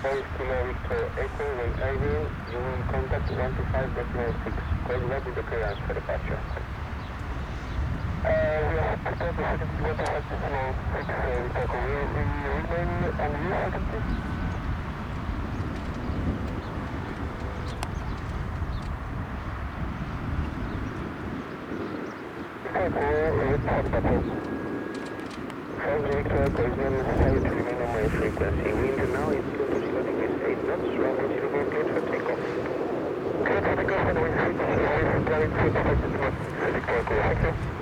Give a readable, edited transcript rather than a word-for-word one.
Kilo Victor Echo, when able, you will contact 125.06. Code what is the clearance for departure? We are to start the second 125.06, Echo. Will you remain on your second, please? Echo, ready for departure. South Victor Echo is not necessary to remain on my frequency. Wind now is 0 degrees 8 knots, runway 04 cleared for takeoff. Cleared for takeoff and wind frequency 5 planning foot expected to Victor Echo. Thank you.